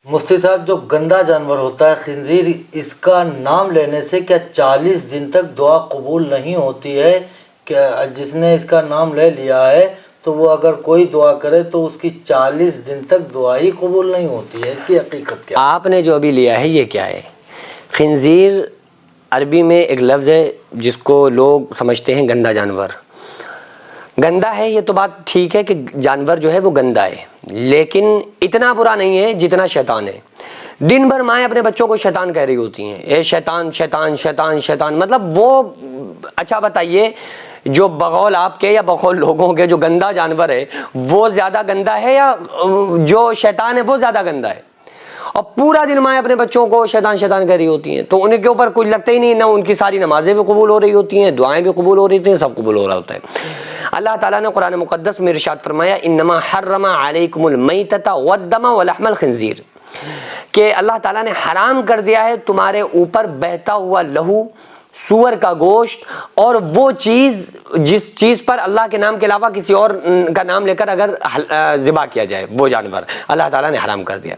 مفتی صاحب، جو گندا جانور ہوتا ہے خنزیر، اس کا نام لینے سے کیا 40 دن تک دعا قبول نہیں ہوتی ہے؟ کہ جس نے اس کا نام لے لیا ہے تو وہ اگر کوئی دعا کرے تو اس کی 40 دن تک دعا ہی قبول نہیں ہوتی ہے؟ اس کی حقیقت کیا؟ آپ نے جو ابھی لیا ہے یہ کیا ہے؟ خنزیر عربی میں ایک لفظ ہے جس کو لوگ سمجھتے ہیں گندا جانور. گندا ہے یہ تو بات ٹھیک ہے کہ جانور جو ہے وہ گندا ہے، لیکن اتنا برا نہیں ہے جتنا شیطان ہے. دن بھر مائیں اپنے بچوں کو شیطان کہہ رہی ہوتی ہیں، اے شیطان شیطان شیطان شیطان. مطلب وہ اچھا بتائیے، جو بغول آپ کے یا بغول لوگوں کے جو گندا جانور ہے وہ زیادہ گندا ہے یا جو شیطان ہے وہ زیادہ گندا ہے؟ اور پورا دن مائیں اپنے بچوں کو شیطان شیطان کہہ رہی ہوتی ہیں تو ان کے اوپر کچھ لگتا ہی نہیں، نہ ان کی ساری نمازیں بھی قبول ہو رہی ہوتی ہیں، دعائیں بھی قبول ہو رہی ہوتی ہیں، سب قبول ہو رہا ہوتا ہے. اللہ تعالیٰ نے قرآن مقدس میں ارشاد فرمایا انما حرم علیکم المیتۃ والدم ولحم الخنزیر، کہ اللہ تعالیٰ نے حرام کر دیا ہے تمہارے اوپر بہتا ہوا لہو، سور کا گوشت، اور وہ چیز جس چیز پر اللہ کے نام کے علاوہ کسی اور کا نام لے کر اگر ذبح کیا جائے وہ جانور اللہ تعالیٰ نے حرام کر دیا.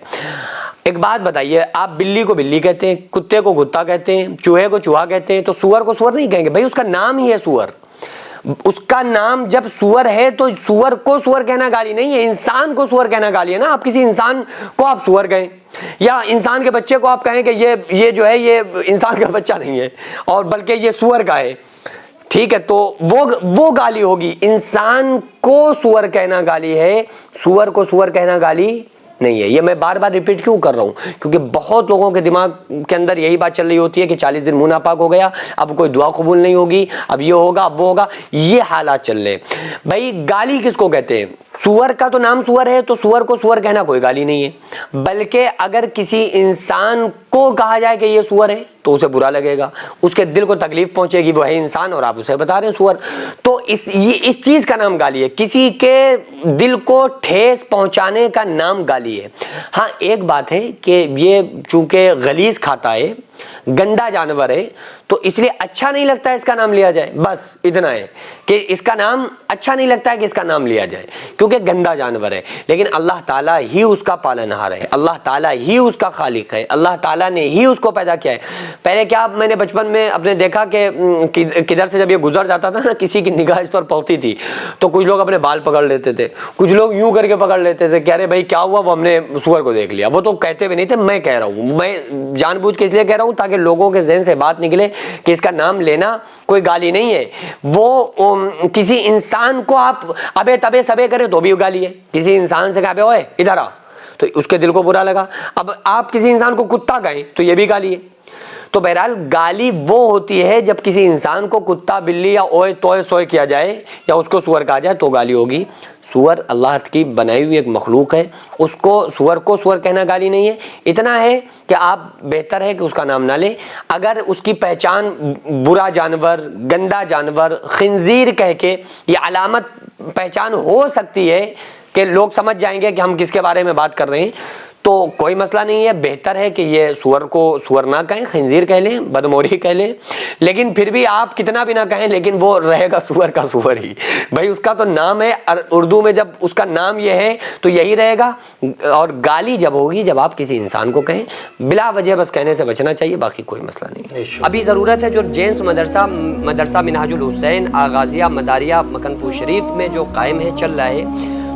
ایک بات بتائیے، آپ بلی کو بلی کہتے ہیں، کتے کو کتا کہتے ہیں، چوہے کو چوہا کہتے ہیں، تو سور کو سور نہیں کہیں گے؟ بھائی اس کا نام ہی ہے سور. اس کا نام جب سور ہے تو سور کو سور کہنا گالی نہیں ہے، انسان کو سور کہنا گالی ہے نا. آپ کسی انسان کو آپ سور کہیں، یا انسان کے بچے کو آپ کہیں کہ یہ جو ہے یہ انسان کا بچہ نہیں ہے اور بلکہ یہ سور کا ہے، ٹھیک ہے، تو وہ گالی ہوگی. انسان کو سور کہنا گالی ہے، سور کو سور کہنا گالی نہیں ہے. یہ میں بار بار ریپیٹ کیوں کر رہا ہوں؟ کیونکہ بہت لوگوں کے دماغ کے اندر یہی بات چل رہی ہوتی ہے کہ 40 دن منہ ناپاک ہو گیا، اب کوئی دعا قبول نہیں ہوگی، اب یہ ہوگا اب وہ ہوگا. یہ حالات چل رہے. بھائی گالی کس کو کہتے ہیں؟ سور کا تو نام سور ہے، تو سور کو سور کہنا کوئی گالی نہیں ہے، بلکہ اگر کسی انسان کو کہا جائے کہ یہ سور ہے تو اسے برا لگے گا، اس کے دل کو تکلیف پہنچے گی، وہ ہے انسان اور آپ اسے بتا رہے ہیں سور. تو اس چیز کا نام گالی ہے، کسی کے دل کو ٹھیس پہنچانے کا نام گالی ہے. ہاں ایک بات ہے کہ یہ چونکہ غلیظ کھاتا ہے، گندا جانور ہے، تو اس لیے اچھا نہیں لگتا ہے اس کا نام لیا جائے. بس اتنا ہے کہ اس کا نام اچھا نہیں لگتا ہے کہ اس کا نام لیا جائے کیونکہ گندا جانور ہے. لیکن اللہ تعالیٰ ہی اس کا پالنہار ہے، اللہ تعالیٰ ہی اس کا خالق ہے، اللہ تعالیٰ نے ہی اس کو پیدا کیا ہے. پہلے کیا میں نے بچپن میں اپنے دیکھا کہ کدھر سے جب یہ گزر جاتا تھا نا، کسی کی نگاہ اس پر پڑتی تھی تو کچھ لوگ اپنے بال پکڑ لیتے تھے، کچھ لوگ یوں کر کے پکڑ لیتے تھے کہ ارے بھائی کیا ہوا، وہ ہم نے سور کو دیکھ لیا. وہ تو کہتے بھی نہیں تھے، میں کہہ رہا ہوں، میں جان بوجھ کے اس لیے کہہ رہا ہوں تاکہ لوگوں کے ذہن سے بات نکلے کہ اس کا نام لینا کوئی گالی نہیں ہے. وہ کسی انسان کو آپ ابے تبے سبے کریں تو بھی گالی ہے. کسی انسان سے کہا بے اوئے ادھر آ تو اس کے دل کو برا لگا. اب آپ کسی انسان کو کتا کہیں تو یہ بھی گالی ہے. تو بہرحال گالی وہ ہوتی ہے جب کسی انسان کو کتا بلی یا اوئے توئے سوئے کیا جائے یا اس کو سور کہا جائے تو گالی ہوگی. سور اللہ کی بنائی ہوئی ایک مخلوق ہے، اس کو سور کہنا گالی نہیں ہے. اتنا ہے کہ آپ بہتر ہے کہ اس کا نام نہ لیں. اگر اس کی پہچان برا جانور، گندا جانور، خنزیر کہہ کے یہ علامت پہچان ہو سکتی ہے کہ لوگ سمجھ جائیں گے کہ ہم کس کے بارے میں بات کر رہے ہیں، تو کوئی مسئلہ نہیں ہے. بہتر ہے کہ یہ سور کو سور نہ کہیں، خنزیر کہہ لیں، بدموری کہہ لیں. لیکن پھر بھی آپ کتنا بھی نہ کہیں لیکن وہ رہے گا سور کا سور ہی. بھائی اس کا تو نام ہے، اردو میں جب اس کا نام یہ ہے تو یہی رہے گا. اور گالی جب ہوگی جب آپ کسی انسان کو کہیں، بلا وجہ بس کہنے سے بچنا چاہیے، باقی کوئی مسئلہ نہیں. ابھی ضرورت ہے جو جینس مدرسہ منہاج الحسین آغازیہ مداریہ مکن پور شریف میں جو قائم ہے، چل رہا ہے،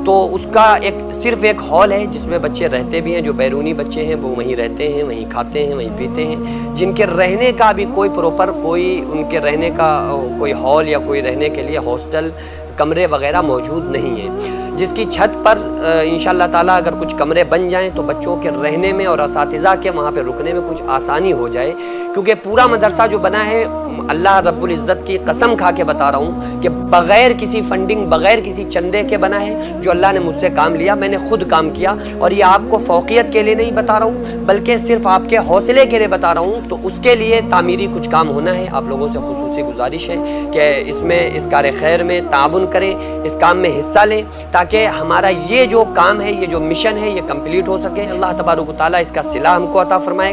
تو اس کا صرف ایک ہال ہے جس میں بچے رہتے بھی ہیں. جو بیرونی بچے ہیں وہ وہیں رہتے ہیں، وہیں کھاتے ہیں، وہیں پیتے ہیں. جن کے رہنے کا بھی کوئی پروپر کوئی ان کے رہنے کا کوئی ہال یا کوئی رہنے کے لیے ہاسٹل کمرے وغیرہ موجود نہیں ہیں، جس کی چھت پر انشاءاللہ تعالیٰ اگر کچھ کمرے بن جائیں تو بچوں کے رہنے میں اور اساتذہ کے وہاں پہ رکنے میں کچھ آسانی ہو جائے. کیونکہ پورا مدرسہ جو بنا ہے، اللہ رب العزت کی قسم کھا کے بتا رہا ہوں کہ بغیر کسی فنڈنگ، بغیر کسی چندے کے بنا ہے. جو اللہ نے مجھ سے کام لیا، میں نے خود کام کیا، اور یہ آپ کو فوقیت کے لیے نہیں بتا رہا ہوں بلکہ صرف آپ کے حوصلے کے لیے بتا رہا ہوں. تو اس کے لیے تعمیری کچھ کام ہونا ہے. آپ لوگوں سے خصوصی گزارش ہے کہ اس میں اس کار خیر میں تعاون کریں، اس کام میں حصہ لیں تاکہ ہمارا یہ جو کام ہے، یہ جو مشن ہے، یہ کمپلیٹ ہو سکے. اللہ تبارک و تعالیٰ اس کا صلہ ہم کو عطا فرمائے.